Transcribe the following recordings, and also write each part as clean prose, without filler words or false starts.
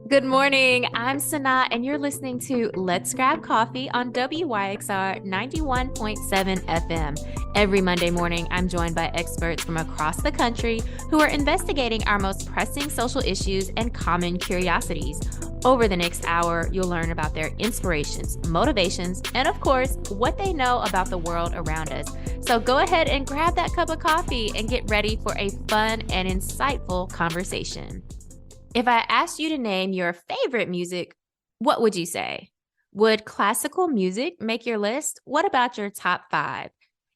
Good morning. I'm SunAh, and you're listening to Let's Grab Coffee on WYXR 91.7 FM. Every Monday morning, I'm joined by experts from across the country who are investigating our most pressing social issues and common curiosities. Over the next hour, you'll learn about their inspirations, motivations, and of course, what they know about the world around us. So go ahead and grab that cup of coffee and get ready for a fun and insightful conversation. If I asked you to name your favorite music, what would you say? Would classical music make your list? What about your top five?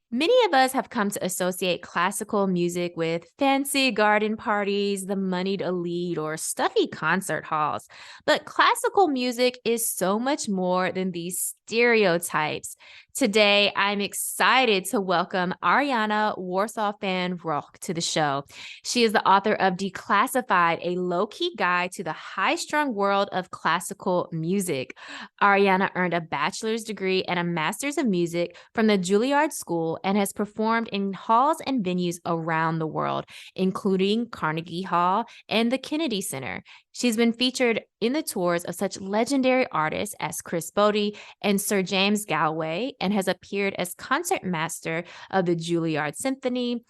Many of us have come to associate classical music with fancy garden parties, the moneyed elite, or stuffy concert halls. But classical music is so much more than these stereotypes. Today, I'm excited to welcome Arianna Warsaw-Fan Rauch to the show. She is the author of Declassified, a low-key guide to the high-strung world of classical music. Arianna earned a bachelor's degree and a master's of music from the Juilliard School and has performed in halls and venues around the world, including Carnegie Hall and the Kennedy Center. She's been featured in the tours of such legendary artists as Chris Bodie and Sir James Galway, and has appeared as concertmaster of the Juilliard Symphony,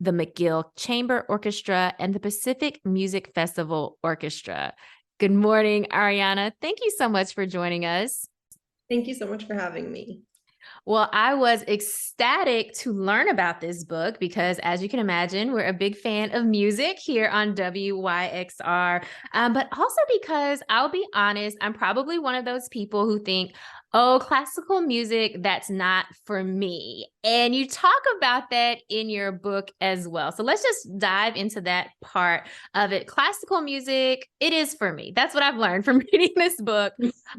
the McGill Chamber Orchestra, and the Pacific Music Festival Orchestra. Good morning, Arianna. Thank you so much for joining us. Thank you so much for having me. Well, I was ecstatic to learn about this book because, as you can imagine, we're a big fan of music here on WYXR. But also because I'll be honest, I'm probably one of those people who think, oh, classical music, that's not for me. And you talk about that in your book as well. So let's just dive into that part of it. Classical music, it is for me. That's what I've learned from reading this book.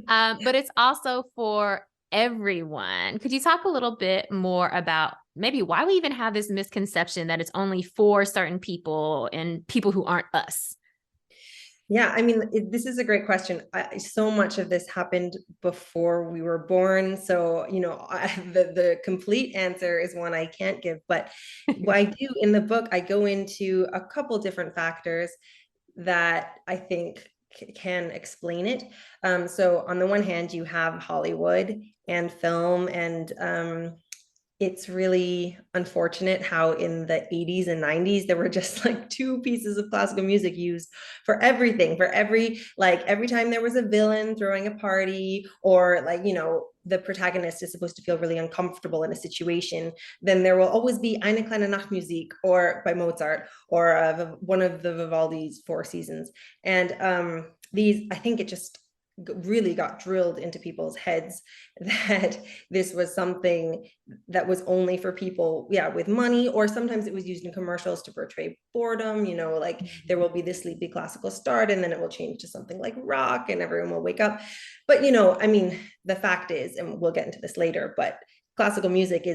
But it's also for everyone. Could you talk a little bit more about maybe why we even have this misconception that it's only for certain people and people who aren't us? Yeah, I mean, this is a great question. So much of this happened before we were born. So, the complete answer is one I can't give. But what I do in the book, I go into a couple different factors that I think can explain it. So on the one hand, you have Hollywood and film, and it's really unfortunate how in the 80s and 90s there were just like two pieces of classical music used for everything, for every time there was a villain throwing a party, or the protagonist is supposed to feel really uncomfortable in a situation, then there will always be Eine kleine Nachtmusik or by Mozart, or one of the Vivaldi's Four Seasons. And these, I think it just really got drilled into people's heads that this was something that was only for people, with money, or sometimes it was used in commercials to portray boredom, like there will be this sleepy classical start and then it will change to something like rock and everyone will wake up. But I mean, the fact is, and we'll get into this later, but classical music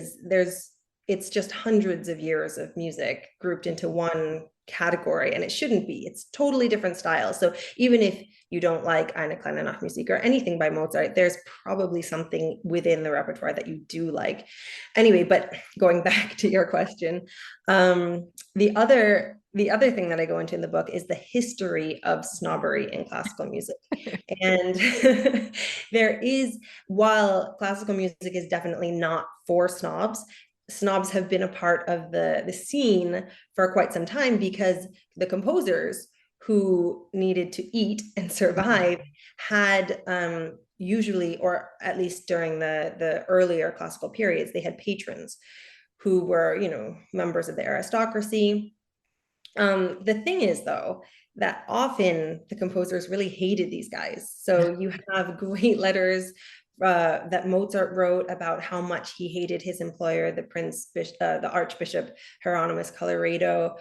it's just hundreds of years of music grouped into one category, and it shouldn't be. It's totally different styles. So even if you don't like Eine kleine Nachtmusik or anything by Mozart, there's probably something within the repertoire that you do like. Anyway, but going back to your question, the other thing that I go into in the book is the history of snobbery in classical music. And while classical music is definitely not for snobs have been a part of the scene for quite some time, because the composers who needed to eat and survive had usually, or at least during the earlier classical periods, they had patrons who were, members of the aristocracy. The thing is, though, that often the composers really hated these guys. So you have great letters that Mozart wrote about how much he hated his employer, the Archbishop Hieronymus Colloredo.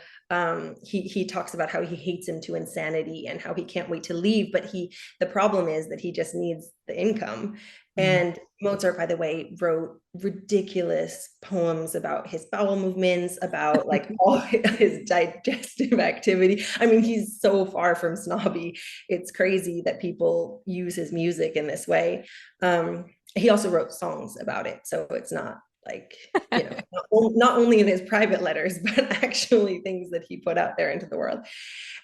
He talks about how he hates him to insanity and how he can't wait to leave, but the problem is that he just needs the income. And Mozart, by the way, wrote ridiculous poems about his bowel movements, about like all his digestive activity. I mean, he's so far from snobby. It's crazy that people use his music in this way. He also wrote songs about it, so it's not like, not only in his private letters, but actually things that he put out there into the world.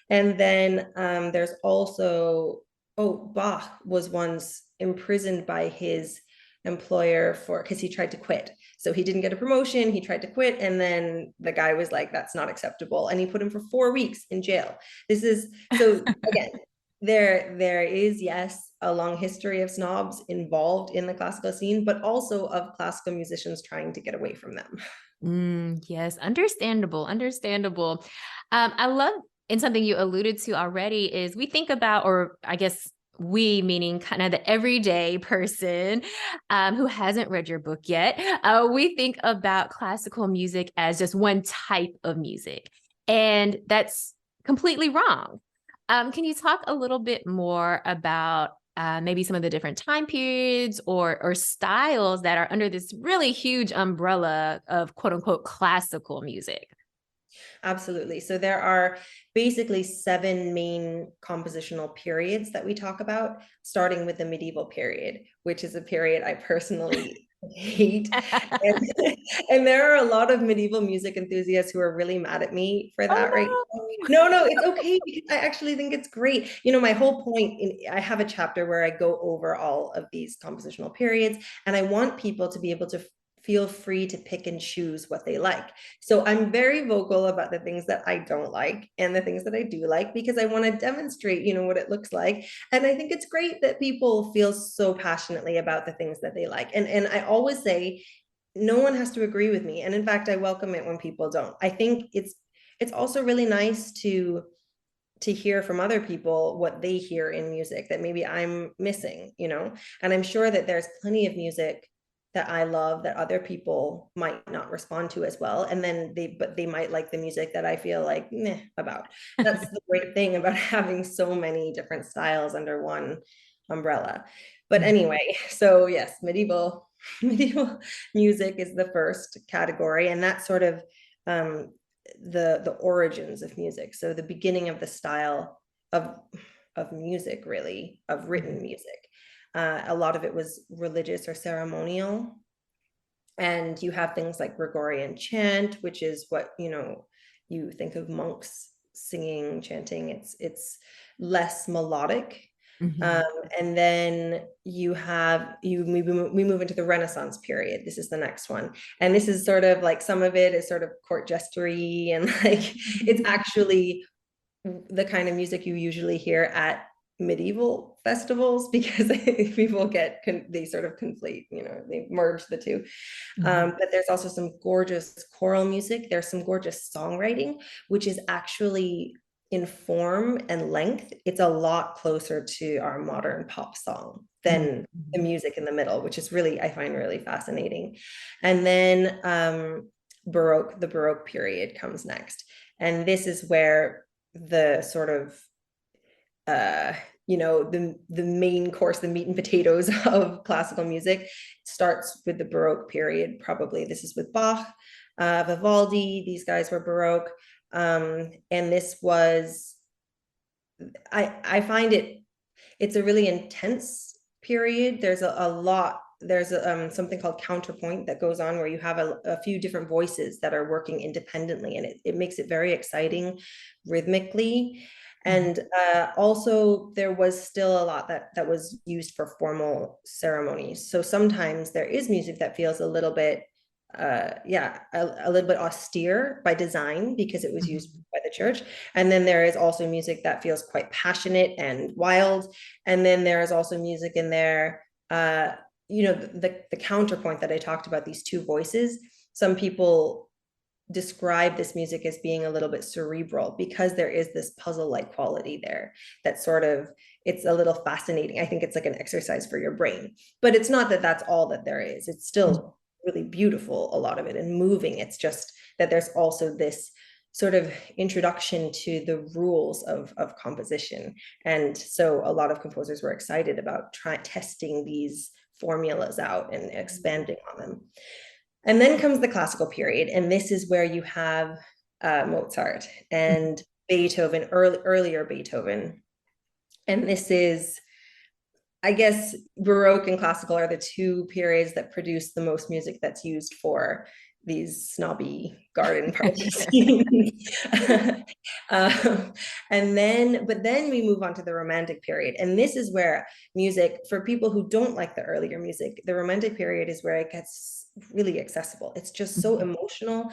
And then there's also, Bach was once imprisoned by his employer because he tried to quit. So he didn't get a promotion, he tried to quit, and then the guy was like, that's not acceptable. And he put him for 4 weeks in jail. This is, so again, there is, yes, a long history of snobs involved in the classical scene, but also of classical musicians trying to get away from them. Yes, understandable, understandable. I love, and something you alluded to already is we think about, or I guess we meaning kind of the everyday person who hasn't read your book yet, we think about classical music as just one type of music, and that's completely wrong. Can you talk a little bit more about maybe some of the different time periods or styles that are under this really huge umbrella of quote unquote classical music? Absolutely. So there are basically 7 main compositional periods that we talk about, starting with the medieval period, which is a period I personally hate. And, and there are a lot of medieval music enthusiasts who are really mad at me for that right now. Oh No, it's okay, because I actually think it's great. My whole point I have a chapter where I go over all of these compositional periods, and I want people to be able to feel free to pick and choose what they like. So I'm very vocal about the things that I don't like and the things that I do like, because I want to demonstrate, what it looks like. And I think it's great that people feel so passionately about the things that they like. And I always say, no one has to agree with me. And in fact, I welcome it when people don't. I think it's also really nice to hear from other people what they hear in music that maybe I'm missing, and I'm sure that there's plenty of music that I love that other people might not respond to as well. And then they might like the music that I feel like meh about. That's the great thing about having so many different styles under one umbrella. But anyway, so yes, medieval music is the first category, and that's sort of the origins of music. So the beginning of the style of music, really, of written music. A lot of it was religious or ceremonial. And you have things like Gregorian chant, which is what, you think of monks singing, chanting. It's less melodic. Mhm. And then we move into the Renaissance period. This is the next one. And this is sort of like, some of it is sort of court jestery, and like it's actually the kind of music you usually hear at medieval festivals, because people they sort of conflate, they merge the two. But there's also some gorgeous choral music. There's some gorgeous songwriting, which is actually, in form and length, it's a lot closer to our modern pop song than the music in the middle, which is really, I find really fascinating. And then the Baroque period comes next. And this is where the sort of the main course, the meat and potatoes of classical music, starts with the Baroque period. Probably this is with Bach, Vivaldi. These guys were Baroque, and this was, I find it's a really intense period. There's a lot. There's something called counterpoint that goes on, where you have a few different voices that are working independently, and it makes it very exciting rhythmically. And also, there was still a lot that was used for formal ceremonies. So sometimes there is music that feels a little bit, a little bit austere by design, because it was used by the church. And then there is also music that feels quite passionate and wild. And then there is also music in there, the counterpoint that I talked about, these two voices. Some people describe this music as being a little bit cerebral, because there is this puzzle-like quality there that sort of, it's a little fascinating. I think it's like an exercise for your brain, but it's not that that's all that there is. It's still really beautiful, a lot of it, and moving. It's just that there's also this sort of introduction to the rules of composition. And so a lot of composers were excited about testing these formulas out and expanding on them. And then comes the classical period, and this is where you have Mozart and Beethoven, earlier Beethoven. And this is I guess Baroque and classical are the two periods that produce the most music that's used for these snobby garden parties. But then we move on to the Romantic period. And this is where music, for people who don't like the earlier music, the Romantic period is where it gets really accessible. It's just so emotional.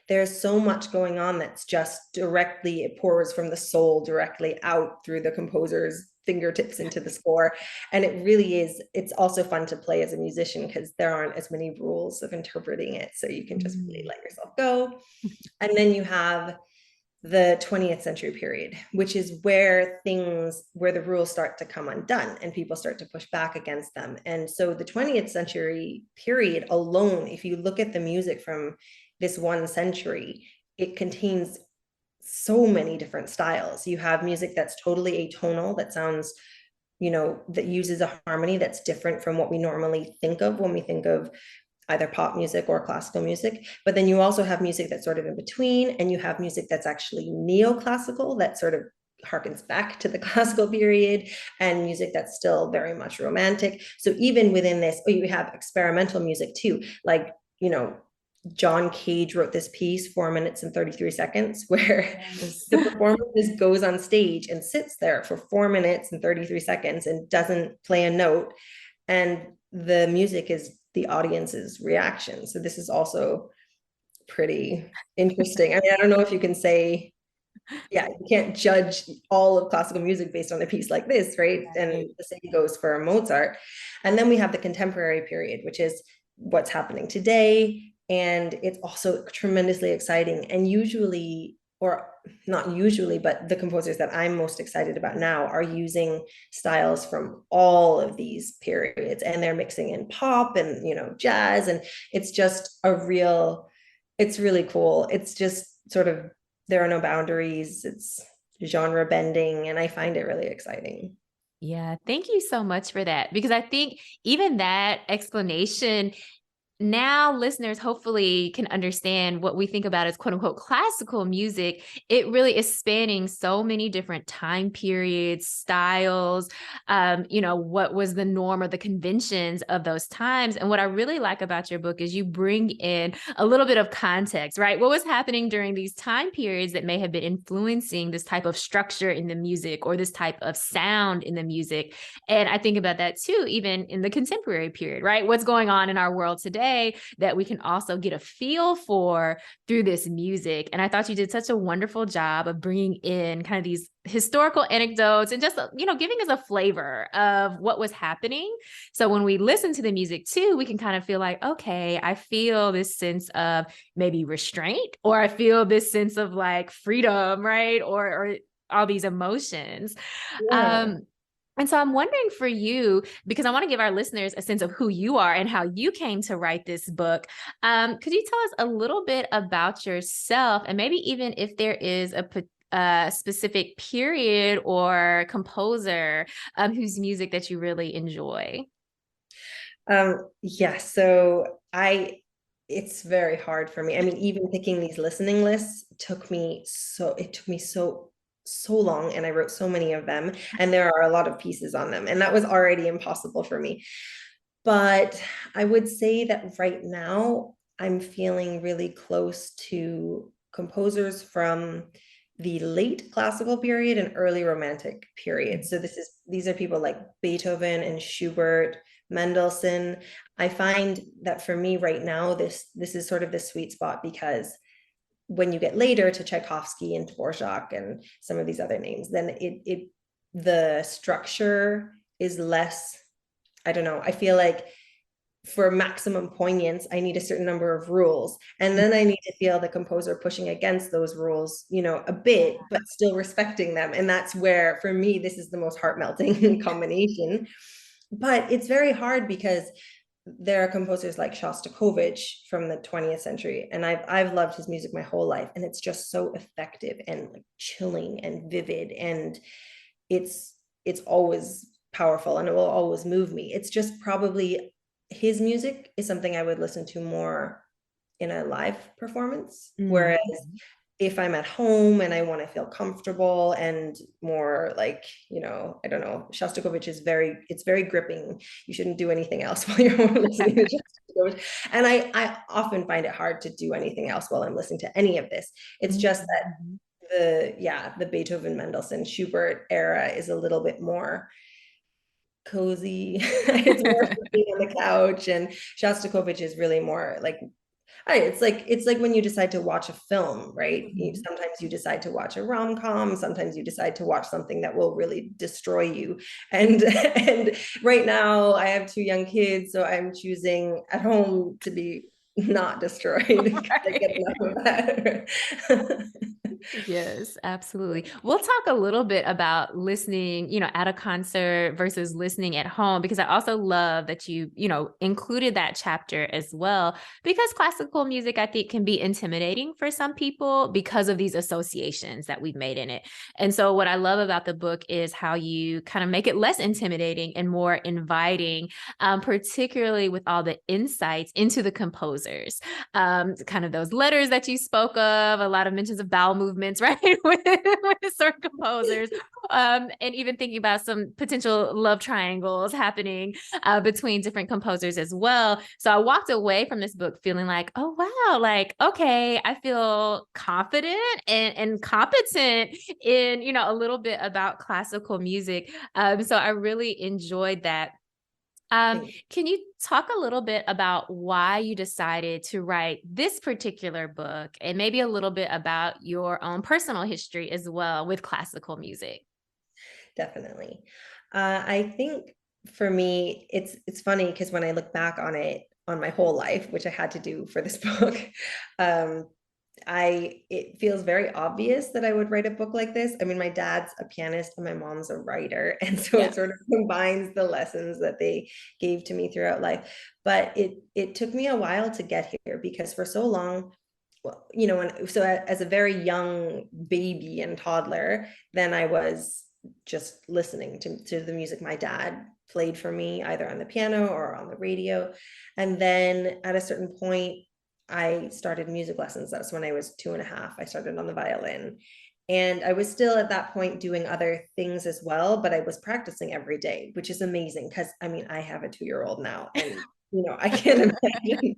There's so much going on that's just directly, it pours from the soul directly out through the composer's fingertips into the score. And it really is, it's also fun to play as a musician because there aren't as many rules of interpreting it. So you can just really let yourself go. And then you have the 20th century period, which is where the rules start to come undone and people start to push back against them. And so the 20th century period alone, if you look at the music from this one century, it contains so many different styles. You have music that's totally atonal, that sounds, that uses a harmony that's different from what we normally think of when we think of either pop music or classical music. But then you also have music that's sort of in between, and you have music that's actually neoclassical, that sort of harkens back to the classical period, and music that's still very much romantic. So even within this, you have experimental music too, like, John Cage wrote this piece, 4 minutes and 33 seconds, where the performer just goes on stage and sits there for 4 minutes and 33 seconds and doesn't play a note. And the music is the audience's reaction. So this is also pretty interesting. I mean, I don't know if you can say, yeah, you can't judge all of classical music based on a piece like this, right? And the same goes for Mozart. And then we have the contemporary period, which is what's happening today. And it's also tremendously exciting. And usually, or not usually, but the composers that I'm most excited about now are using styles from all of these periods, and they're mixing in pop and, jazz. And it's just it's really cool. It's just sort of, there are no boundaries. It's genre bending, and I find it really exciting. Yeah, thank you so much for that, because I think even that explanation, now listeners hopefully can understand what we think about as quote unquote classical music. It really is spanning so many different time periods, styles, what was the norm or the conventions of those times. And what I really like about your book is you bring in a little bit of context, right? What was happening during these time periods that may have been influencing this type of structure in the music or this type of sound in the music. And I think about that too, even in the contemporary period, right? What's going on in our world today that we can also get a feel for through this music. And I thought you did such a wonderful job of bringing in kind of these historical anecdotes and just, giving us a flavor of what was happening. So when we listen to the music too, we can kind of feel like, okay, I feel this sense of maybe restraint, or I feel this sense of like freedom, right? Or all these emotions. Yeah. And so I'm wondering for you, because I want to give our listeners a sense of who you are and how you came to write this book. Could you tell us a little bit about yourself, and maybe even if there is a specific period or composer whose music that you really enjoy? Yeah, so it's very hard for me. I mean, even picking these listening lists it took me so long, and I wrote so many of them, and there are a lot of pieces on them, and that was already impossible for me. But I would say that right now I'm feeling really close to composers from the late classical period and early romantic period. So these are people like Beethoven and Schubert, Mendelssohn. I find that for me right now, this is sort of the sweet spot, because when you get later to Tchaikovsky and Dvorak and some of these other names, then the structure is less, I don't know, I feel like for maximum poignance, I need a certain number of rules. And then I need to feel the composer pushing against those rules, a bit, but still respecting them. And that's where, for me, this is the most heart-melting combination. But it's very hard because there are composers like Shostakovich from the 20th century, and I've loved his music my whole life, and it's just so effective and like chilling and vivid, and it's always powerful, and it will always move me. It's just probably his music is something I would listen to more in a live performance, whereas if I'm at home and I want to feel comfortable and more like, I don't know, Shostakovich it's very gripping. You shouldn't do anything else while you're listening to Shostakovich. And I often find it hard to do anything else while I'm listening to any of this. It's just that Mhm. the Beethoven, Mendelssohn, Schubert era is a little bit more cozy. It's more sitting on the couch, and Shostakovich is really more like, it's like when you decide to watch a film, right? Mhm. Sometimes you decide to watch a rom-com, sometimes you decide to watch something that will really destroy you. And and right now I have two young kids, so I'm choosing at home to be not destroyed because I get Right. enough of that. Yes, absolutely. We'll talk a little bit about listening, at a concert versus listening at home, because I also love that you included that chapter as well, because classical music, I think, can be intimidating for some people because of these associations that we've made in it. And so what I love about the book is how you kind of make it less intimidating and more inviting, particularly with all the insights into the composers, kind of those letters that you spoke of, a lot of mentions of bowel movements, right? with certain composers, and even thinking about some potential love triangles happening between different composers as well. So I walked away from this book feeling like, oh, wow, like, okay, I feel confident and competent in, a little bit about classical music. So I really enjoyed that. Can you talk a little bit about why you decided to write this particular book, and maybe a little bit about your own personal history as well with classical music? Definitely. I think for me, it's funny because when I look back on it, on my whole life, which I had to do for this book, um, it feels very obvious that I would write a book like this. I mean, my dad's a pianist and my mom's a writer, and so Yeah. it sort of combines the lessons that they gave to me throughout life. But it took me a while to get here because for so long, well, as a very young baby and toddler, then I was just listening to the music my dad played for me, either on the piano or on the radio. And then at a certain point, I started music lessons. That's when I was 2.5. I started on the violin. And I was still at that point doing other things as well, but I was practicing every day, which is amazing because I mean, I have a 2-year-old now, and I can't imagine.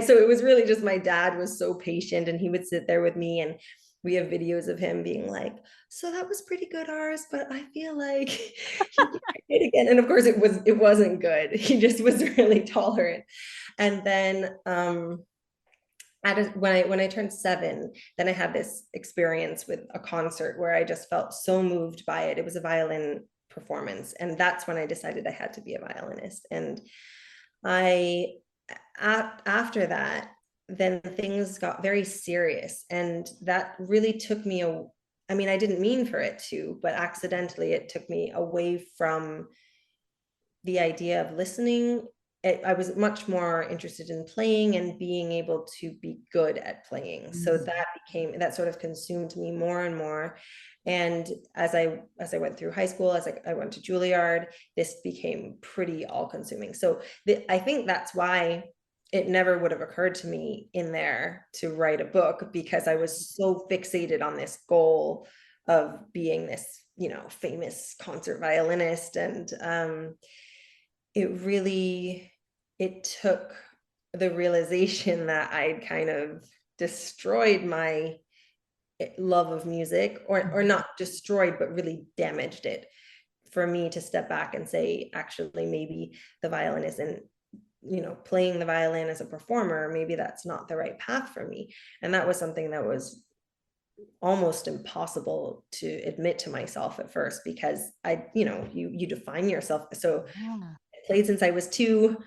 So it was really just my dad was so patient, and he would sit there with me, and we have videos of him being like, so that was pretty good, ours, but I feel like he did it again. And of course it wasn't good. He just was really tolerant. And then when I turned 7, then I had this experience with a concert where I just felt so moved by it. It was a violin performance, and that's when I decided I had to be a violinist. And I after that, then things got very serious, and that really took me I mean, I didn't mean for it to, but accidentally it took me away from the idea of listening. I was much more interested in playing and being able to be good at playing. So Mm. that sort of consumed me more and more. And as I went through high school, as I went to Juilliard, this became pretty all consuming. So I think that's why it never would have occurred to me in there to write a book, because I was so fixated on this goal of being this, famous concert violinist. And it took the realization that I'd kind of destroyed my love of music, or Mhm. not destroyed, but really damaged it, for me to step back and say, actually, maybe the violin isn't, playing the violin as a performer, maybe that's not the right path for me. And that was something that was almost impossible to admit to myself at first, because you define yourself. So Yeah. played since I was 2.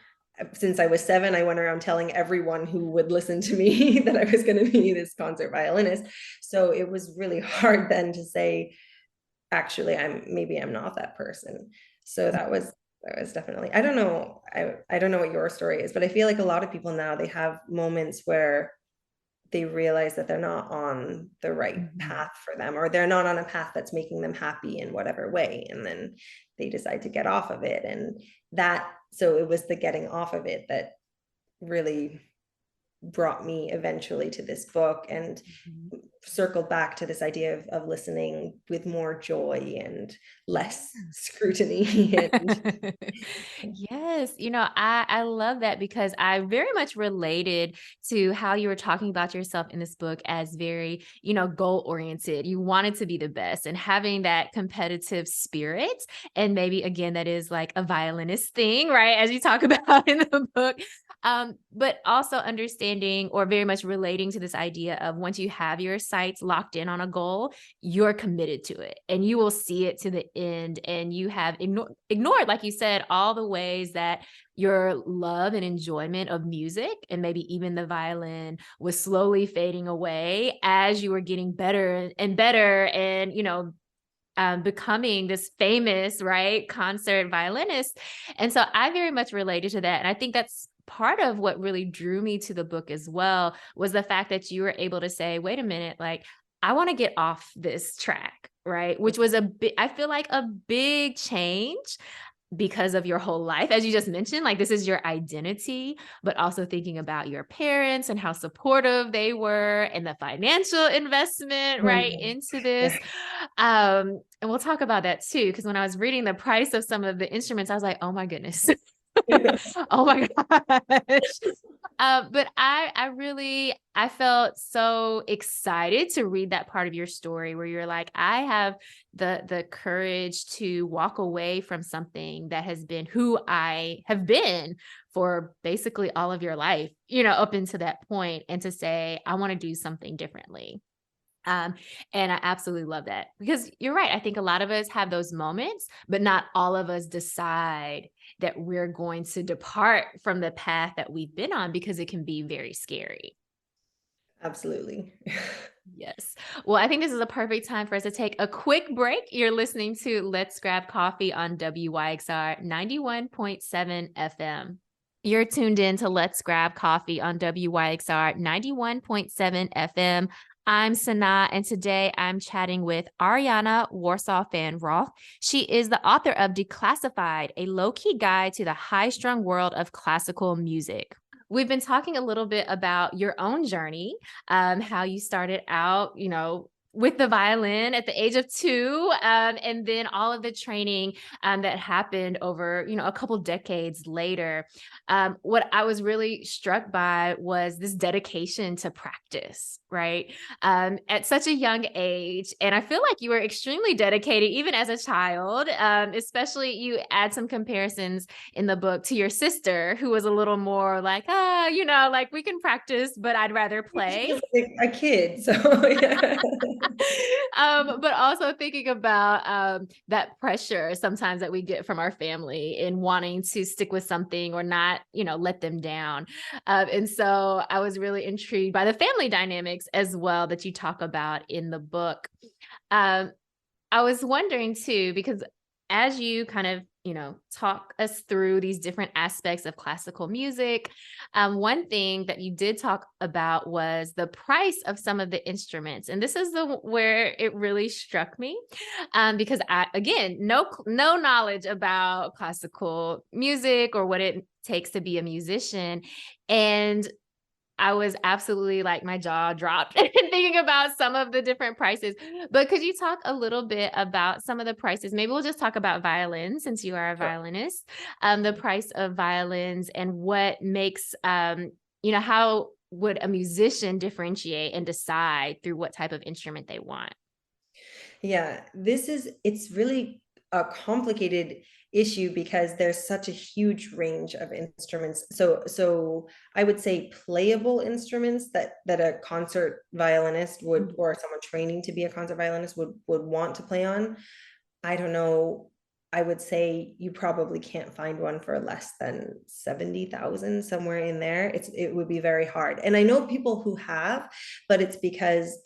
Since I was 7, I went around telling everyone who would listen to me that I was going to be this concert violinist. So it was really hard then to say, actually, I'm not that person. So that was definitely, I don't know. I don't know what your story is, but I feel like a lot of people now, they have moments where they realize that they're not on the right Mhm. path for them, or they're not on a path that's making them happy in whatever way. And then they decide to get off of it. So it was the getting off of it that really brought me eventually to this book and Mhm. circled back to this idea of listening with more joy and less scrutiny. And Yes, I love that because I very much related to how you were talking about yourself in this book as very, goal oriented. You wanted to be the best and having that competitive spirit. And maybe again, that is like a violinist thing, right? As you talk about in the book. But also understanding or very much relating to this idea of once you have your sights locked in on a goal, you're committed to it and you will see it to the end. And you have ignored, like you said, all the ways that your love and enjoyment of music and maybe even the violin was slowly fading away as you were getting better and better and, becoming this famous, right, concert violinist. And so I very much related to that. And I think that's part of what really drew me to the book as well was the fact that you were able to say, wait a minute, like, I want to get off this track, right? Which was I feel like a big change because of your whole life, as you just mentioned, like this is your identity, but also thinking about your parents and how supportive they were and the financial investment, right, into yeah. this. And we'll talk about that too, because when I was reading the price of some of the instruments, I was like, oh my goodness. Oh my gosh. But I felt so excited to read that part of your story where you're like, I have the courage to walk away from something that has been who I have been for basically all of your life, up until that point, and to say, I want to do something differently. Um, and I absolutely love that because you're right. I think a lot of us have those moments, but not all of us decide that we're going to depart from the path that we've been on because it can be very scary. Absolutely. Yes. Well, I think this is a perfect time for us to take a quick break. You're listening to Let's Grab Coffee on WYXR 91.7 FM. You're tuned in to Let's Grab Coffee on WYXR 91.7 FM. I'm SunAh, and today I'm chatting with Arianna Warsaw-Fan Rauch. She is the author of Declassified, a low-key guide to the high-strung world of classical music. We've been talking a little bit about your own journey, how you started out, with the violin at the age of 2, and then all of the training that happened over, a couple decades later. What I was really struck by was this dedication to practice, right? At such a young age. And I feel like you were extremely dedicated, even as a child, especially you add some comparisons in the book to your sister, who was a little more like, like we can practice, but I'd rather play. She's like a kid, so yeah. But also thinking about that pressure sometimes that we get from our family in wanting to stick with something or not, let them down. And so I was really intrigued by the family dynamics as well that you talk about in the book. Um, I was wondering too, because as you kind of, talk us through these different aspects of classical music, one thing that you did talk about was the price of some of the instruments. And this is where it really struck me, because again, no knowledge about classical music or what it takes to be a musician. And I was absolutely like my jaw dropped thinking about some of the different prices. But could you talk a little bit about some of the prices? Maybe we'll just talk about violins since you are a Sure. violinist, the price of violins and what makes, how would a musician differentiate and decide through what type of instrument they want? Yeah, it's really a complicated issue because there's such a huge range of instruments. So I would say playable instruments that a concert violinist would, or someone training to be a concert violinist would want to play on. I don't know. I would say you probably can't find one for less than 70,000, somewhere in there. It would be very hard. And I know people who have, but it's because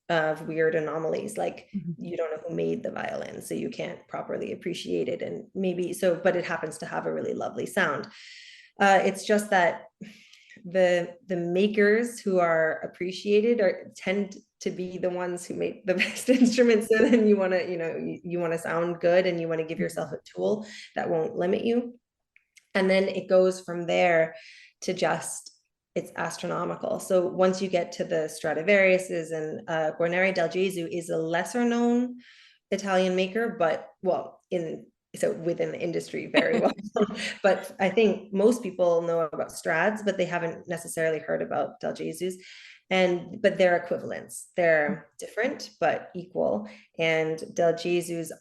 of weird anomalies, like Mhm. you don't know who made the violin, so you can't properly appreciate it. And maybe so, but it happens to have a really lovely sound. It's just that the makers who are appreciated tend to be the ones who make the best instruments. So then you want to, you want to sound good and you want to give yourself a tool that won't limit you. And then it goes from there to just it's astronomical. So once you get to the Stradivariuses, and Guarneri del Gesù is a lesser known Italian maker, but well, within the industry very well. But I think most people know about Strads, but they haven't necessarily heard about Del Gesù's. But they're equivalents. They're different but equal. And Del Gesù's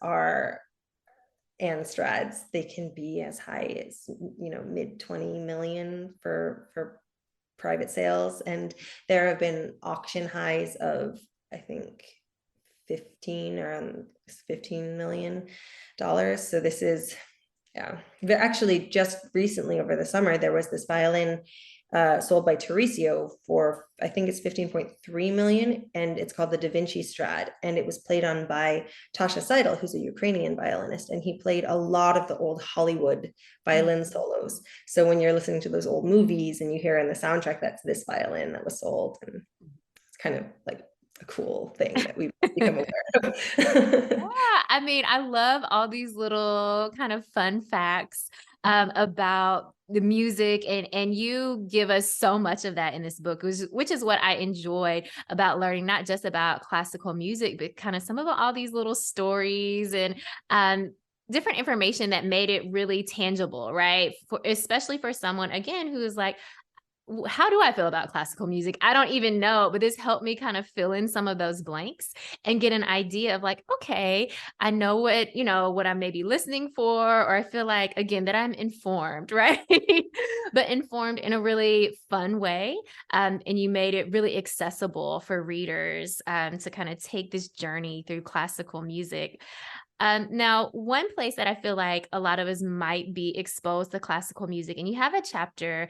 and Strads, they can be as high as mid 20 million for private sales. And there have been auction highs of, I think, 15 million dollars. So this is, yeah. Actually, just recently over the summer, there was this violin sold by Tarisio for, I think it's 15.3 million, and it's called the Da Vinci Strad, and it was played on by Tasha Seidel, who's a Ukrainian violinist, and he played a lot of the old Hollywood violin solos. So when you're listening to those old movies and you hear in the soundtrack, that's this violin that was sold, and it's kind of like a cool thing that we've become aware of. Yeah, I mean, I love all these little kind of fun facts about the music, and you give us so much of that in this book, which is what I enjoyed about learning, not just about classical music, but kind of some of all these little stories and different information that made it really tangible, right? Especially for someone, again, who is like, how do I feel about classical music? I don't even know, but this helped me kind of fill in some of those blanks and get an idea of like, okay, I know what I'm maybe listening for, or I feel like, again, that I'm informed, right? But informed in a really fun way. And you made it really accessible for readers to kind of take this journey through classical music. Now, one place that I feel like a lot of us might be exposed to classical music, and you have a chapter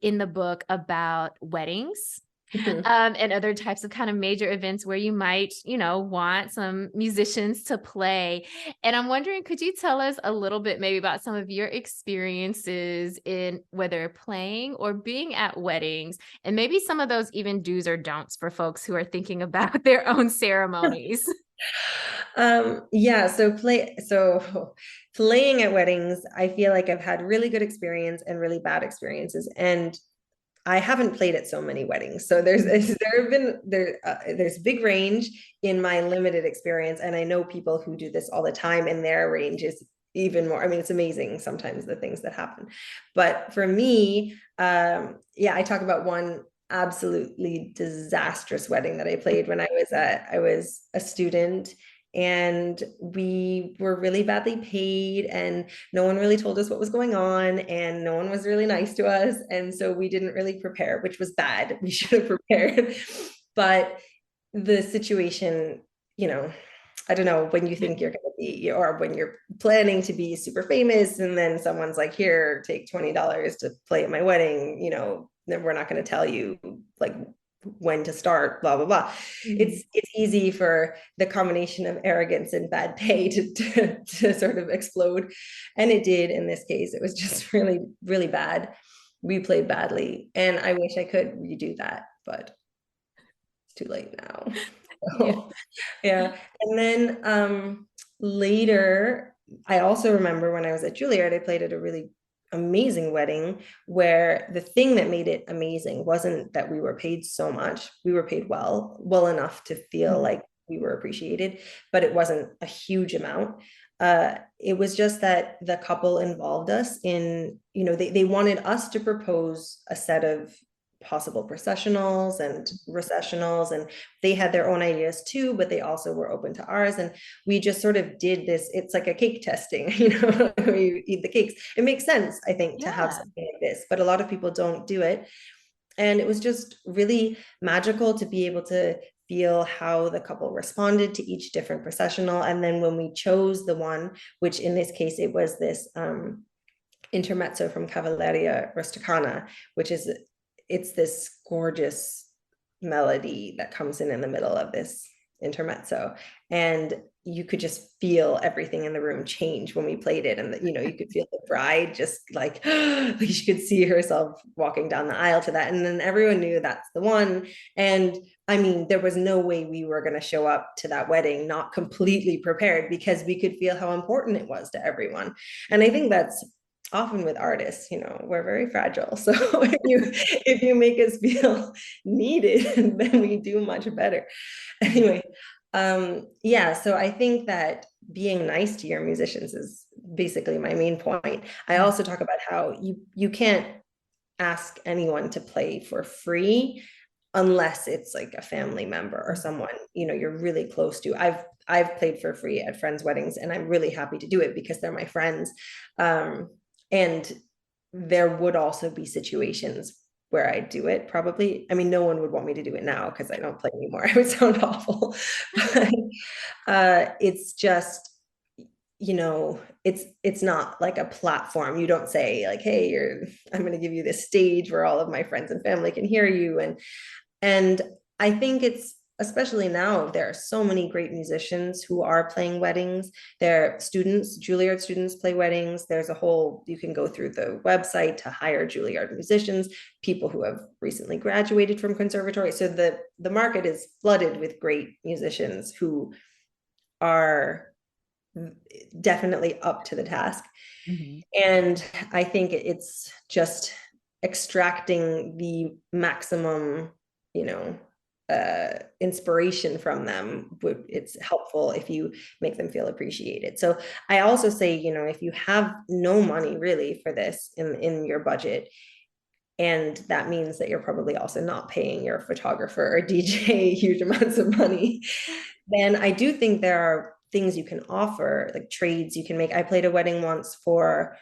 in the book about weddings and other types of kind of major events where you might, want some musicians to play. And I'm wondering, could you tell us a little bit maybe about some of your experiences in whether playing or being at weddings, and maybe some of those even do's or don'ts for folks who are thinking about their own ceremonies? Yeah, so playing at weddings, I feel like I've had really good experience and really bad experiences, and I haven't played at so many weddings. So there's big range in my limited experience, and I know people who do this all the time, and their range is even more. I mean, it's amazing sometimes the things that happen. But for me, yeah, I talk about one absolutely disastrous wedding that I played when I was a student, and we were really badly paid, and no one really told us what was going on, and no one was really nice to us, and so we didn't really prepare, which was bad. We should have prepared. But the situation, I don't know, when you think you're going to be, or when you're planning to be super famous, and then someone's like, here, take $20 to play at my wedding, then we're not going to tell you like when to start, blah, blah, blah. It's easy for the combination of arrogance and bad pay to sort of explode. And it did in this case. It was just really, really bad. We played badly, and I wish I could redo that, but it's too late now. So, yeah. And then later, I also remember when I was at Juilliard, I played at a really amazing wedding where the thing that made it amazing wasn't that we were paid so much. We were paid well enough to feel like we were appreciated, but it wasn't a huge amount. It was just that the couple involved us in, they wanted us to propose a set of possible processionals and recessionals, and they had their own ideas too, but they also were open to ours, and we just sort of did this. It's like a cake testing, we eat the cakes. It makes sense, I think, to have something like this, but a lot of people don't do it, and it was just really magical to be able to feel how the couple responded to each different processional. And then when we chose the one, which in this case it was this intermezzo from Cavalleria Rusticana, which is, it's this gorgeous melody that comes in the middle of this intermezzo, and you could just feel everything in the room change when we played it. And you could feel the bride just like she could see herself walking down the aisle to that, and then everyone knew that's the one. And I mean, there was no way we were going to show up to that wedding not completely prepared, because we could feel how important it was to everyone. And I think that's often with artists, we're very fragile. So if you make us feel needed, then we do much better. Anyway, yeah, so I think that being nice to your musicians is basically my main point. I also talk about how you can't ask anyone to play for free unless it's like a family member or someone you're really close to. I've played for free at friends' weddings, and I'm really happy to do it because they're my friends. And there would also be situations where I do it probably. I mean, no one would want me to do it now because I don't play anymore. I would sound awful. But it's just, it's not like a platform. You don't say like, hey, I'm going to give you this stage where all of my friends and family can hear you. And I think it's, especially now, there are so many great musicians who are playing weddings. They're students, Juilliard students play weddings. There's a whole, you can go through the website to hire Juilliard musicians, people who have recently graduated from conservatory. So the market is flooded with great musicians who are definitely up to the task. Mm-hmm. And I think it's just extracting the maximum, inspiration from them. It's helpful if you make them feel appreciated. So I also say, if you have no money really for this in your budget, and that means that you're probably also not paying your photographer or DJ huge amounts of money, then I do think there are things you can offer, like trades you can make. I played a wedding once for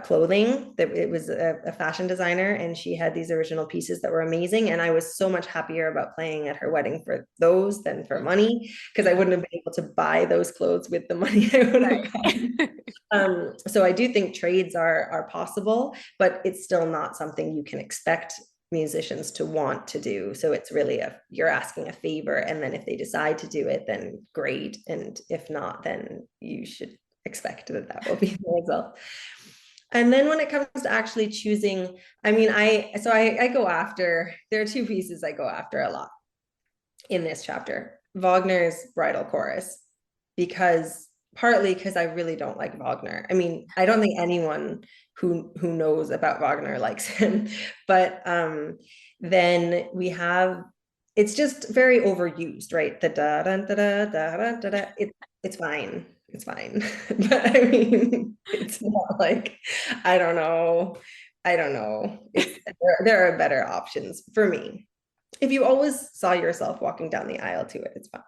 clothing. That it was a fashion designer, and she had these original pieces that were amazing. And I was so much happier about playing at her wedding for those than for money, because I wouldn't have been able to buy those clothes with the money I would have gotten. So I do think trades are possible, but it's still not something you can expect musicians to want to do. So it's really you're asking a favor, and then if they decide to do it, then great, and if not, then you should expect that will be the result. And then when it comes to actually choosing, I mean, I go after, there are two pieces I go after a lot in this chapter. Wagner's Bridal Chorus, partly because I really don't like Wagner. I mean, I don't think anyone who knows about Wagner likes him, but then we have, it's just very overused, right? The da da da da da da da. It's fine. It's fine. But I mean, it's not like, I don't know. There are better options for me. If you always saw yourself walking down the aisle to it, it's fine.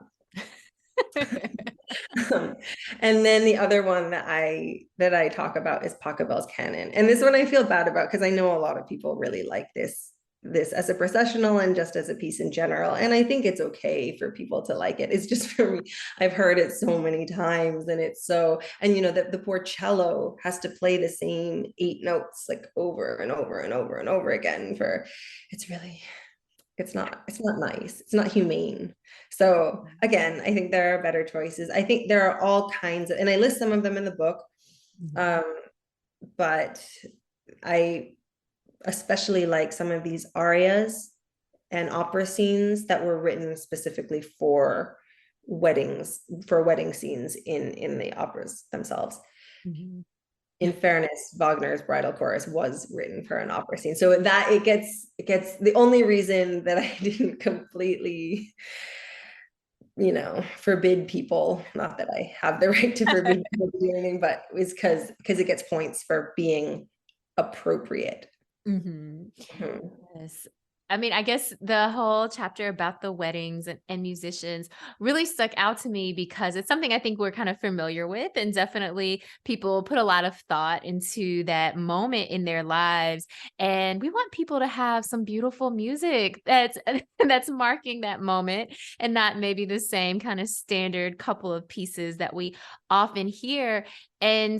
And then the other one that I talk about is Pachelbel's Canon. And this one I feel bad about because I know a lot of people really like this as a processional and just as a piece in general. And I think it's okay for people to like it. It's just, for me, I've heard it so many times, and it's so, and the poor cello has to play the same 8 notes like over and over and over and over again it's not nice. It's not humane. So again, I think there are better choices. I think there are all kinds of, and I list some of them in the book. But I especially like some of these arias and opera scenes that were written specifically for weddings, for wedding scenes in the operas themselves. In fairness, Wagner's Bridal Chorus was written for an opera scene. So that it gets the only reason that I didn't completely, forbid people, not that I have the right to forbid people to do anything, but it's because it gets points for being appropriate. Yes. I mean, I guess the whole chapter about the weddings and musicians really stuck out to me because it's something I think we're kind of familiar with, and definitely people put a lot of thought into that moment in their lives. And we want people to have some beautiful music that's marking that moment, and not maybe the same kind of standard couple of pieces that we often hear. And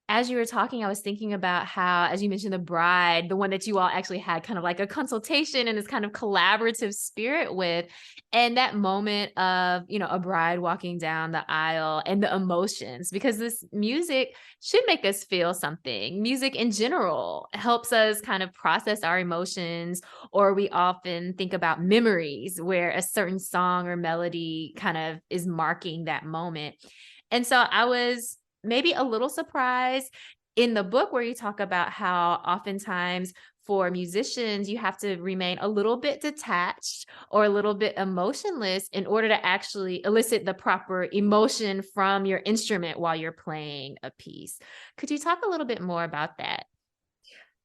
as you were talking, I was thinking about how, as you mentioned, the bride, the one that you all actually had kind of like a consultation and this kind of collaborative spirit with, and that moment of, a bride walking down the aisle and the emotions, because this music should make us feel something. Music in general helps us kind of process our emotions, or we often think about memories where a certain song or melody kind of is marking that moment. And so I was maybe a little surprised in the book where you talk about how oftentimes for musicians, you have to remain a little bit detached or a little bit emotionless in order to actually elicit the proper emotion from your instrument while you're playing a piece. Could you talk a little bit more about that?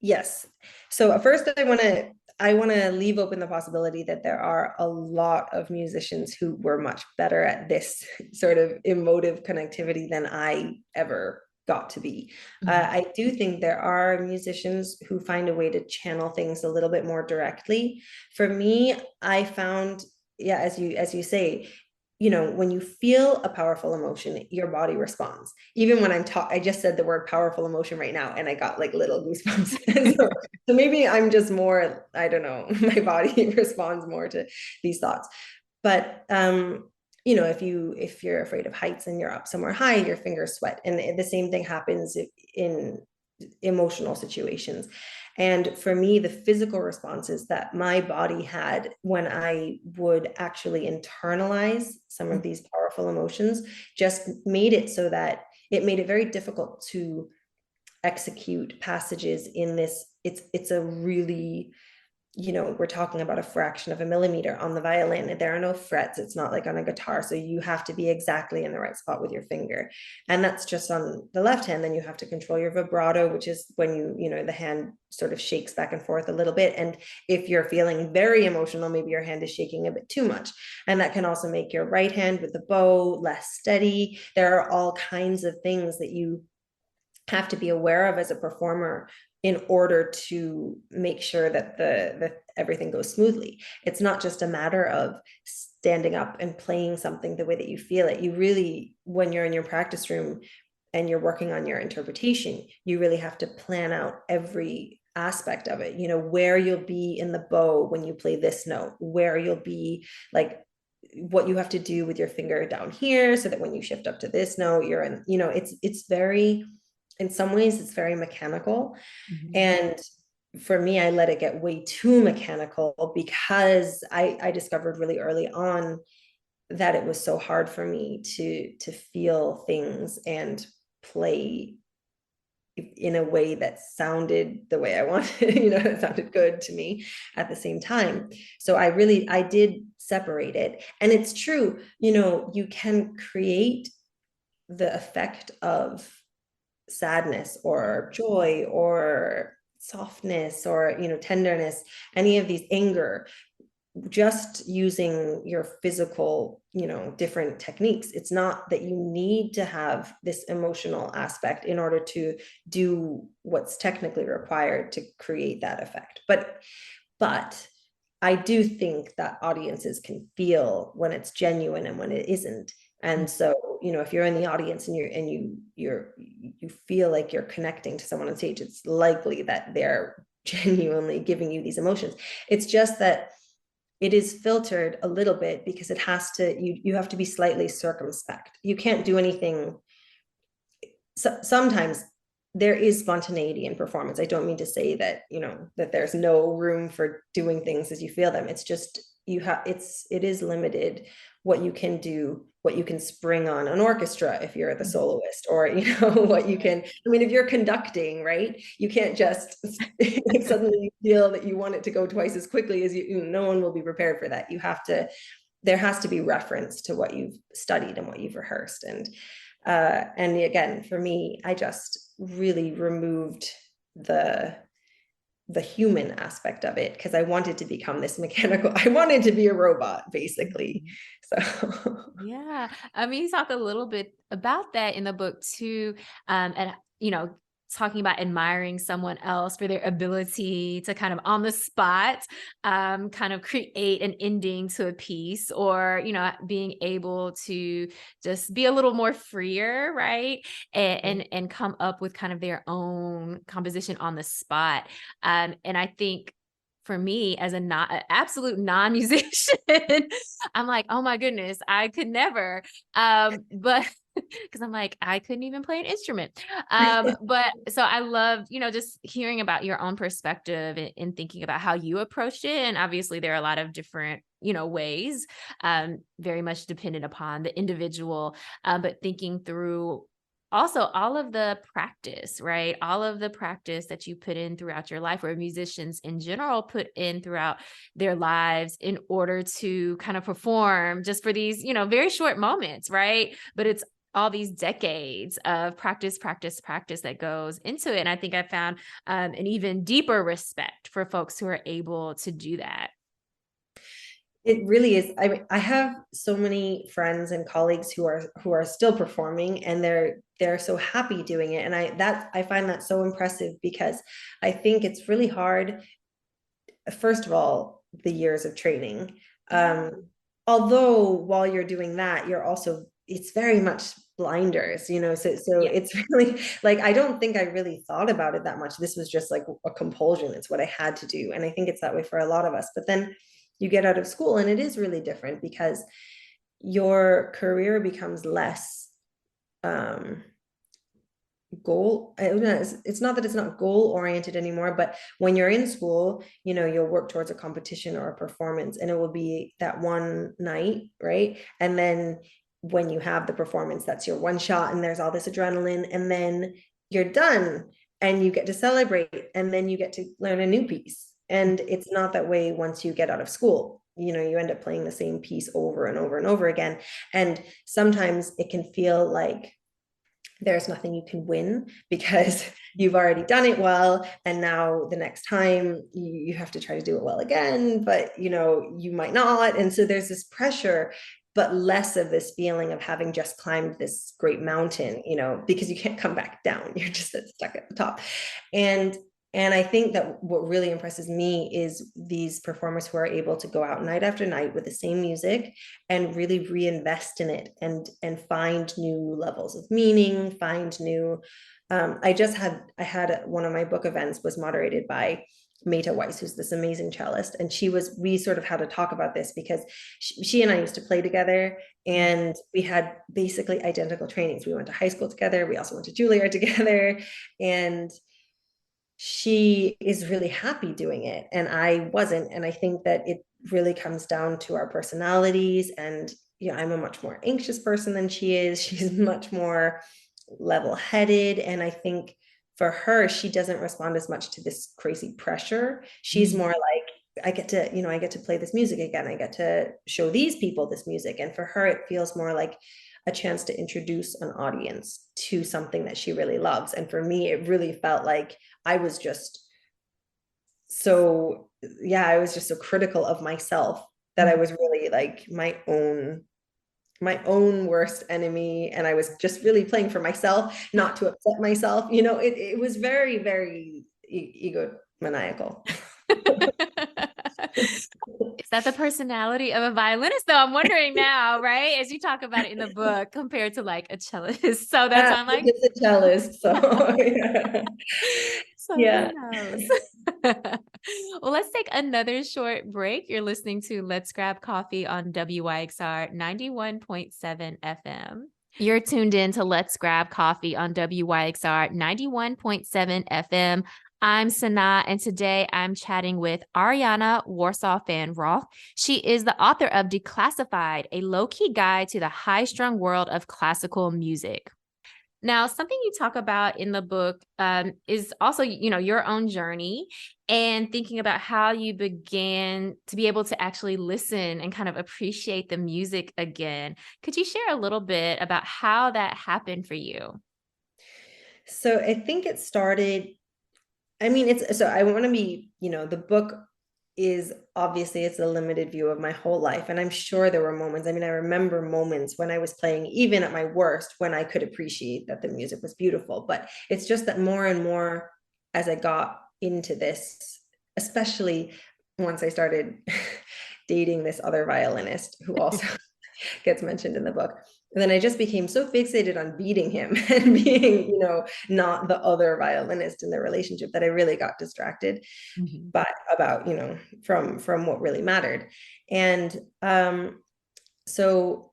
Yes. So first I want to leave open the possibility that there are a lot of musicians who were much better at this sort of emotive connectivity than I ever got to be. Mhm. I do think there are musicians who find a way to channel things a little bit more directly. For me, I found, yeah, as you say, when you feel a powerful emotion, your body responds. Even when I just said the word powerful emotion right now, and I got like little goosebumps. So maybe I'm just more, I don't know, my body responds more to these thoughts. But if you're afraid of heights and you're up somewhere high, your fingers sweat, and the same thing happens in emotional situations. And for me, the physical responses that my body had when I would actually internalize some of these powerful emotions just made it so that it made it very difficult to execute passages in this. It's a really, we're talking about a fraction of a millimeter on the violin. There are no frets. It's not like on a guitar. So you have to be exactly in the right spot with your finger. And that's just on the left hand. Then you have to control your vibrato, which is when the hand sort of shakes back and forth a little bit. And if you're feeling very emotional, maybe your hand is shaking a bit too much. And that can also make your right hand with the bow less steady. There are all kinds of things that you have to be aware of as a performer in order to make sure that the everything goes smoothly. It's not just a matter of standing up and playing something the way that you feel it. You really, when you're in your practice room and you're working on your interpretation, you really have to plan out every aspect of it. Where you'll be in the bow when you play this note, where you'll be, like what you have to do with your finger down here so that when you shift up to this note, you're in, it's very, in some ways it's very mechanical. Mhm. And for me, I let it get way too mechanical because I discovered really early on that it was so hard for me to feel things and play in a way that sounded the way I wanted, it sounded good to me at the same time. So I did separate it. And it's true, you can create the effect of sadness or joy or softness or tenderness, any of these, anger, just using your physical, different techniques. It's not that you need to have this emotional aspect in order to do what's technically required to create that effect. But I do think that audiences can feel when it's genuine and when it isn't. And so, if you're in the audience and you feel like you're connecting to someone on stage, it's likely that they're genuinely giving you these emotions. It's just that it is filtered a little bit because it has to, you have to be slightly circumspect. You can't do anything. Sometimes there is spontaneity in performance. I don't mean to say that, that there's no room for doing things as you feel them. It's just, it is limited what you can do, what you can spring on an orchestra if you're the soloist, or what you can, I mean, if you're conducting, right, you can't just suddenly feel that you want it to go twice as quickly as no one will be prepared for that. There has to be reference to what you've studied and what you've rehearsed. And again, for me, I just really removed the human aspect of it because I wanted to become this mechanical. I wanted to be a robot, basically. So Yeah. I mean, you talk a little bit about that in the book too. And, talking about admiring someone else for their ability to kind of on the spot, kind of create an ending to a piece, or, being able to just be a little more freer, right? And come up with kind of their own composition on the spot. And I think for me as a not an absolute non-musician, I'm like, oh my goodness, I could never. But because I'm like, I couldn't even play an instrument. But so I loved, just hearing about your own perspective and thinking about how you approached it. And obviously there are a lot of different, ways, very much dependent upon the individual, but thinking through also all of the practice, right? All of the practice that you put in throughout your life, or musicians in general put in throughout their lives in order to kind of perform just for these, very short moments, right? But it's all these decades of practice, practice, practice that goes into it. And I think I found an even deeper respect for folks who are able to do that. It really is. I mean, I have so many friends and colleagues who are still performing, and they're so happy doing it. And I find that so impressive, because I think it's really hard. First of all, the years of training. Although while you're doing that, it's very much blinders, so Yeah. it's really like, I don't think I really thought about it that much. This was just like a compulsion. It's what I had to do. And I think it's that way for a lot of us. But then you get out of school and it is really different, because your career becomes less goal. It's not that it's not goal oriented anymore, but when you're in school, you'll work towards a competition or a performance, and it will be that one night, right? And then when you have the performance, that's your one shot, and there's all this adrenaline, and then you're done and you get to celebrate, and then you get to learn a new piece. And it's not that way once you get out of school. You end up playing the same piece over and over and over again, and sometimes it can feel like there's nothing you can win, because you've already done it well, and now the next time you have to try to do it well again, but you might not. And so there's this pressure, but less of this feeling of having just climbed this great mountain, because you can't come back down. You're just stuck at the top. And I think that what really impresses me is these performers who are able to go out night after night with the same music and really reinvest in it, and find new levels of meaning, find new. I had one of my book events was moderated by Meta Weiss, who's this amazing cellist, and we sort of had to talk about this, because she and I used to play together, and we had basically identical trainings. We went to high school together. We also went to Juilliard together, and she is really happy doing it, and I wasn't. And I think that it really comes down to our personalities. And I'm a much more anxious person than she is. She's much more level-headed, and I think for her, she doesn't respond as much to this crazy pressure. She's more like, I get to play this music again. I get to show these people this music. And for her, it feels more like a chance to introduce an audience to something that she really loves. And for me, it really felt like I was just so critical of myself, that I was really like my own worst enemy. And I was just really playing for myself, not to upset myself. It was very, very egomaniacal. Is that the personality of a violinist, though? I'm wondering now, right? As you talk about it in the book, compared to like a cellist. So that's why I'm like, it's a cellist. So yeah. so Yeah. who knows? Well, let's take another short break. You're listening to Let's Grab Coffee on WYXR 91.7 FM. You're tuned in to Let's Grab Coffee on WYXR 91.7 FM. I'm SunAh, and today I'm chatting with Arianna Warsaw-Fan Rauch. She is the author of Declassified, a low-key guide to the high-strung world of classical music. Now, something you talk about in the book is also, your own journey, and thinking about how you began to be able to actually listen and kind of appreciate the music again. Could you share a little bit about how that happened for you? So I think it started, I mean, I want to be, the book is obviously, it's a limited view of my whole life. And I'm sure there were moments, I mean, I remember moments when I was playing, even at my worst, when I could appreciate that the music was beautiful. But it's just that more and more as I got into this, especially once I started dating this other violinist who also gets mentioned in the book. And then I just became so fixated on beating him and being, not the other violinist in the relationship, that I really got distracted about, from what really mattered. And so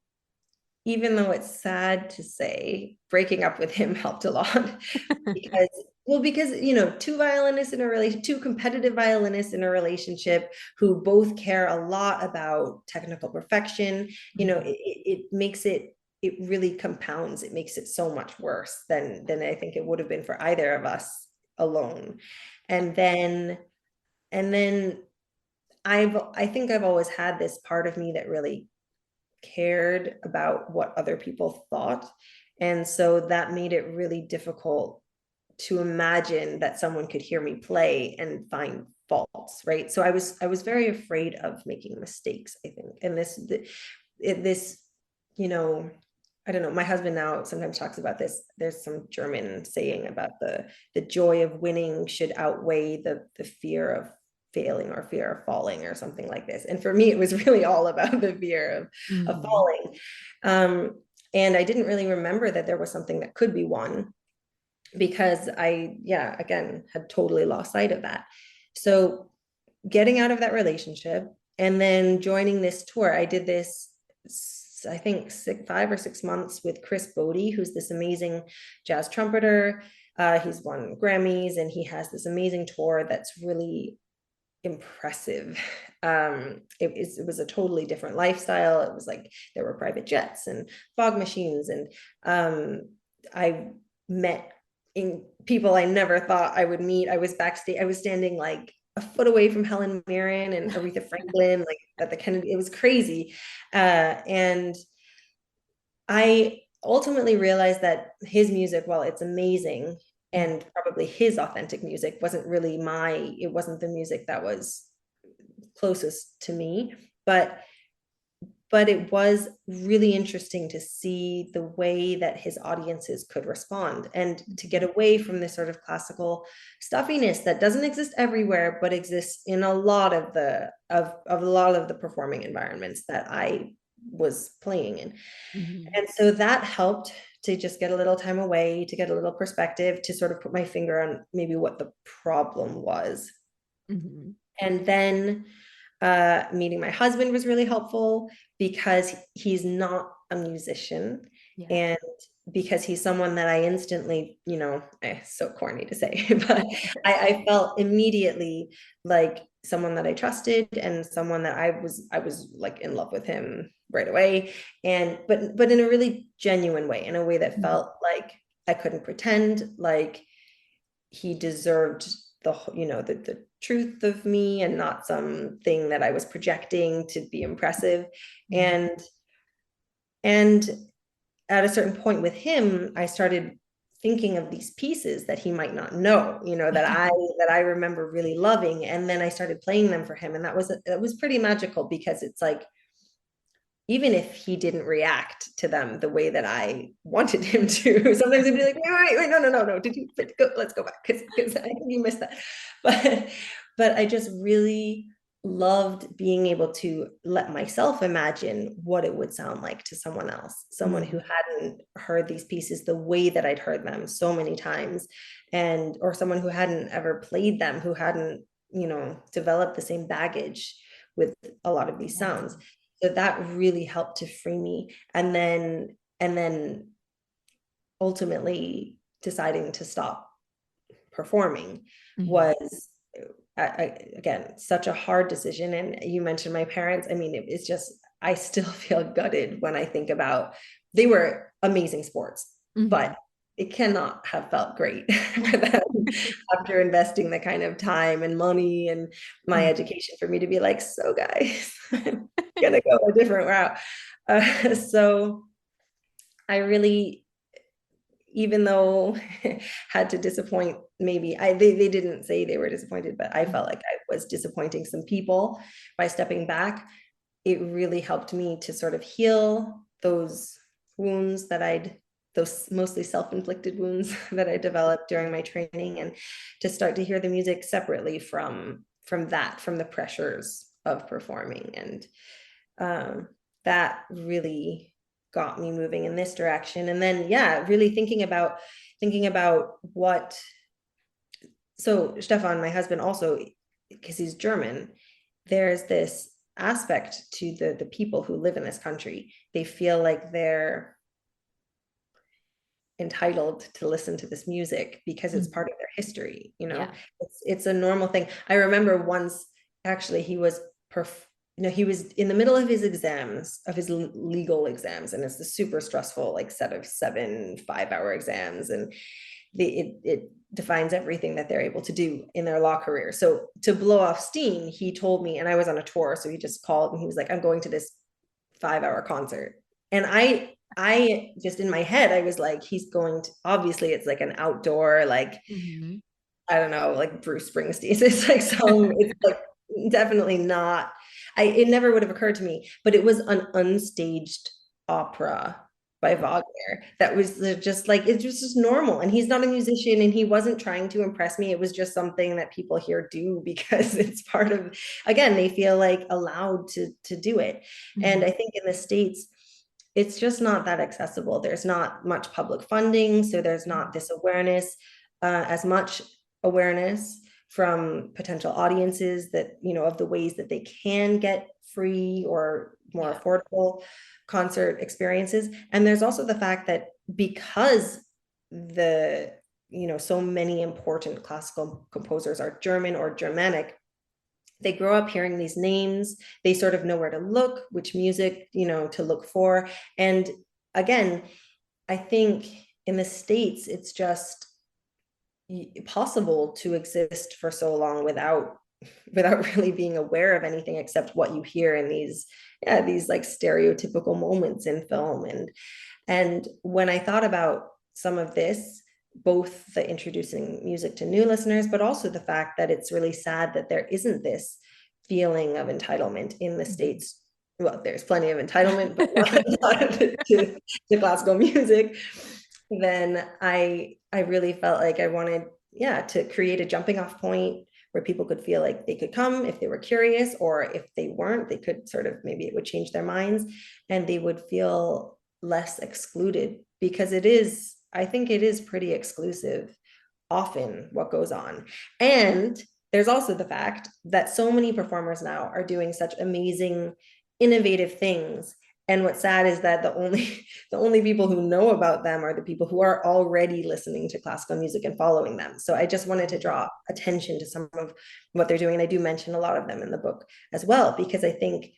even though it's sad to say, breaking up with him helped a lot, because two competitive violinists in a relationship who both care a lot about technical perfection, it makes it it really compounds. It makes it so much worse than I think it would have been for either of us alone. And then I think I've always had this part of me that really cared about what other people thought. And so that made it really difficult to imagine that someone could hear me play and find faults, right? So I was very afraid of making mistakes, I think. And this, you know, I don't know, my husband now sometimes talks about this. There's some German saying about the joy of winning should outweigh the fear of failing or fear of falling or something like this. And for me, it was really all about the fear of falling. And I didn't really remember that there was something that could be won, because again, had totally lost sight of that. So getting out of that relationship and then joining this tour, I did this, I think 5 or 6 months with Chris Bodie, who's this amazing jazz trumpeter. He's won Grammys and he has this amazing tour that's really impressive. It was a totally different lifestyle. It was like there were private jets and fog machines, and I met people I never thought I would meet. I was backstage. I was standing like a foot away from Helen Mirren and Aretha Franklin, like at the Kennedy. It was crazy, and I ultimately realized that his music, while it's amazing, and probably his authentic music, wasn't really it wasn't the music that was closest to me, but it was really interesting to see the way that his audiences could respond, and to get away from this sort of classical stuffiness that doesn't exist everywhere, but exists in a lot of the performing environments that I was playing in. And so that helped to just get a little time away, to get a little perspective, to sort of put my finger on maybe what the problem was. And then meeting my husband was really helpful, because he's not a musician, and because he's someone that I instantly, it's so corny to say, but I felt immediately like someone that I trusted, and someone that I was like in love with him right away, and but in a really genuine way, in a way that felt like I couldn't pretend like he deserved the truth of me, and not something that I was projecting to be impressive. And at a certain point with him, I started thinking of these pieces that he might not know, that I remember really loving, and then I started playing them for him, and that was pretty magical, because it's like, even if he didn't react to them the way that I wanted him to, sometimes he'd be like, wait, no, did you go? Let's go back, because I think you missed that. But I just really loved being able to let myself imagine what it would sound like to someone else, someone who hadn't heard these pieces the way that I'd heard them so many times, or someone who hadn't ever played them, who hadn't, developed the same baggage with a lot of these sounds. So that really helped to free me. And then ultimately deciding to stop performing was, again, such a hard decision. And you mentioned my parents. I mean, it's just, I still feel gutted when I think about, they were amazing sports, but it cannot have felt great for them after investing the kind of time and money and my education, for me to be like, so guys, I'm gonna go a different route. So I really, even though had to disappoint, maybe they didn't say they were disappointed, but I felt like I was disappointing some people by stepping back. It really helped me to sort of heal those wounds those mostly self-inflicted wounds that I developed during my training, and to start to hear the music separately from the pressures of performing. And that really got me moving in this direction. And then, really thinking about what, so Stefan, my husband, also, because he's German, there's this aspect to the people who live in this country. They feel like they're entitled to listen to this music because it's part of their history. It's a normal thing. I remember once, actually, he was he was in the middle of his exams, of his legal exams, and it's the super stressful like set of 7 5-hour exams, and it defines everything that they're able to do in their law career. So to blow off steam, he told me, and I was on a tour, so he just called and he was like, I'm going to this 5-hour concert. And I just in my head, I was like, he's going to, obviously it's like an outdoor, like, Mm-hmm. I don't know, like Bruce Springsteen. It's like it's like definitely not. It never would have occurred to me, but it was an unstaged opera by Wagner that was just like, it was just normal. And he's not a musician and he wasn't trying to impress me. It was just something that people here do because it's part of, again, they feel like allowed to do it. And Mm-hmm. I think in the States, it's just not that accessible. There's not much public funding, so there's not this awareness, as much awareness from potential audiences that, of the ways that they can get free or more Yeah. affordable concert experiences. And there's also the fact that because the, so many important classical composers are German or Germanic, they grow up hearing these names, they sort of know where to look, which music, to look for. And again, I think in the States, it's just possible to exist for so long without really being aware of anything except what you hear in these like stereotypical moments in film. And when I thought about some of this, both the introducing music to new listeners, but also the fact that it's really sad that there isn't this feeling of entitlement in the States. Well, there's plenty of entitlement, but not to classical music. Then I really felt like I wanted, to create a jumping off point where people could feel like they could come if they were curious, or if they weren't, they could sort of, maybe it would change their minds and they would feel less excluded, because I think it is pretty exclusive often what goes on. And there's also the fact that so many performers now are doing such amazing, innovative things. And what's sad is that the only people who know about them are the people who are already listening to classical music and following them. So I just wanted to draw attention to some of what they're doing. And I do mention a lot of them in the book as well, because I think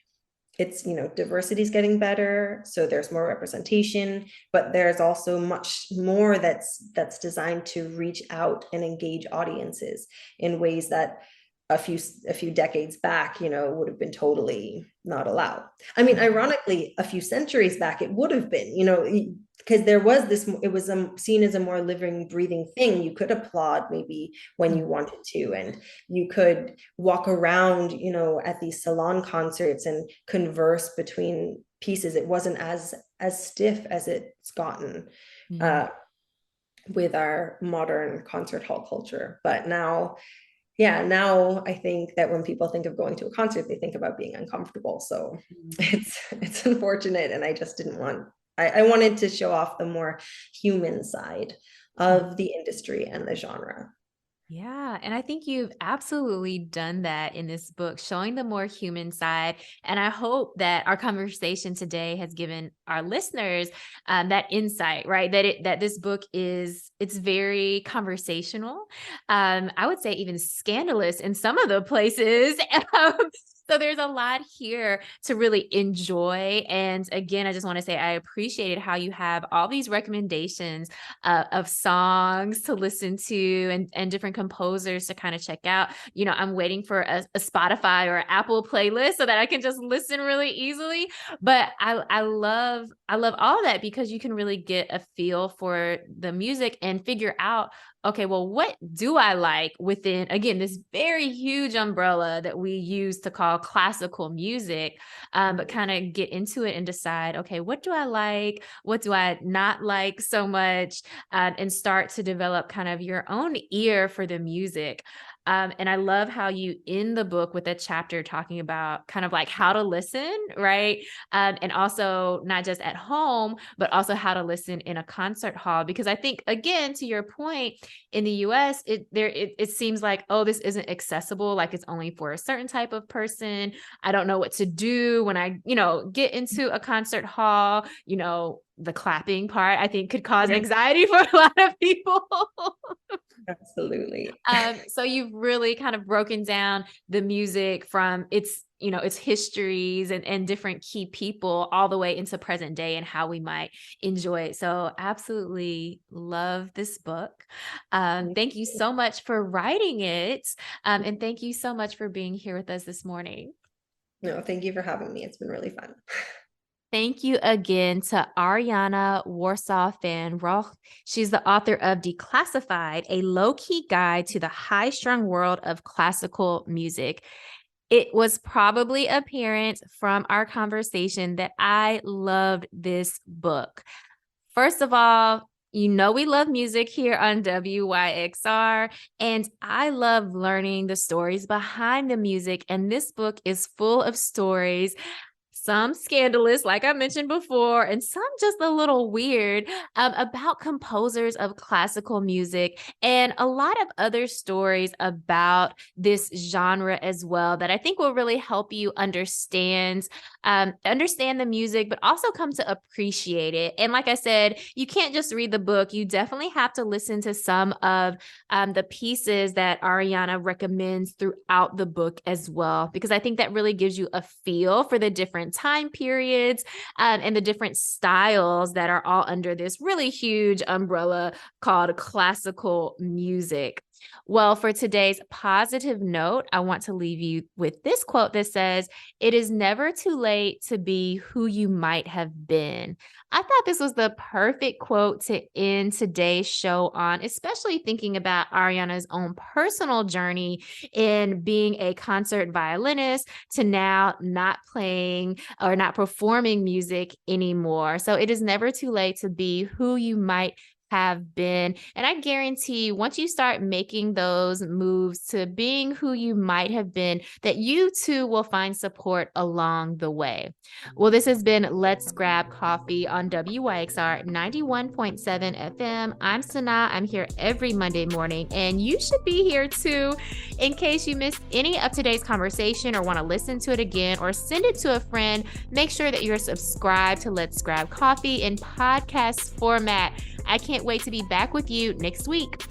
it's, diversity is getting better, so there's more representation, but there's also much more that's designed to reach out and engage audiences in ways that a few decades back, would have been totally not allowed. I mean, ironically, a few centuries back it would have been, because there was this, it was seen as a more living, breathing thing. You could applaud maybe when you wanted to, and you could walk around, at these salon concerts and converse between pieces. It wasn't as stiff as it's gotten with our modern concert hall culture. But now I think that when people think of going to a concert, they think about being uncomfortable. So it's unfortunate, and I just didn't want. I wanted to show off the more human side of the industry and the genre. Yeah, and I think you've absolutely done that in this book, showing the more human side. And I hope that our conversation today has given our listeners that insight, right? That this book it's very conversational. I would say even scandalous in some of the places. So there's a lot here to really enjoy. And again, I just want to say I appreciated how you have all these recommendations of songs to listen to and different composers to kind of check out. I'm waiting for a Spotify or Apple playlist so that I can just listen really easily. But I love all of that, because you can really get a feel for the music and figure out, okay, well, what do I like within, again, this very huge umbrella that we use to call classical music, but kind of get into it and decide, okay, what do I like? What do I not like so much? And start to develop kind of your own ear for the music. And I love how you end the book with a chapter talking about kind of like how to listen, right? And also not just at home, but also how to listen in a concert hall. Because I think, again, to your point, in the US, it seems like, oh, this isn't accessible. Like it's only for a certain type of person. I don't know what to do when I, get into a concert hall. The clapping part, I think, could cause anxiety for a lot of people. Absolutely. So you've really kind of broken down the music from its its histories and different key people all the way into present day and how we might enjoy it. So absolutely love this book. Thank you so much for writing it. And thank you so much for being here with us this morning. No, thank you for having me. It's been really fun. Thank you again to Arianna Warsaw-Fan Rauch. She's the author of Declassified, a low-key guide to the high-strung world of classical music. It was probably apparent from our conversation that I loved this book. First of all, we love music here on WYXR, and I love learning the stories behind the music, and this book is full of stories, some scandalous, like I mentioned before, and some just a little weird, about composers of classical music, and a lot of other stories about this genre as well that I think will really help you understand the music, but also come to appreciate it. And like I said, you can't just read the book. You definitely have to listen to some of the pieces that Arianna recommends throughout the book as well, because I think that really gives you a feel for the different time periods and the different styles that are all under this really huge umbrella called classical music. Well, for today's positive note, I want to leave you with this quote that says, "It is never too late to be who you might have been." I thought this was the perfect quote to end today's show on, especially thinking about Arianna's own personal journey in being a concert violinist to now not playing or not performing music anymore. So it is never too late to be who you might have been. And I guarantee once you start making those moves to being who you might have been, that you too will find support along the way. Well, this has been Let's Grab Coffee on WYXR 91.7 FM. I'm SunAh. I'm here every Monday morning, and you should be here too. In case you missed any of today's conversation or want to listen to it again or send it to a friend, make sure that you're subscribed to Let's Grab Coffee in podcast format. I can't wait to be back with you next week.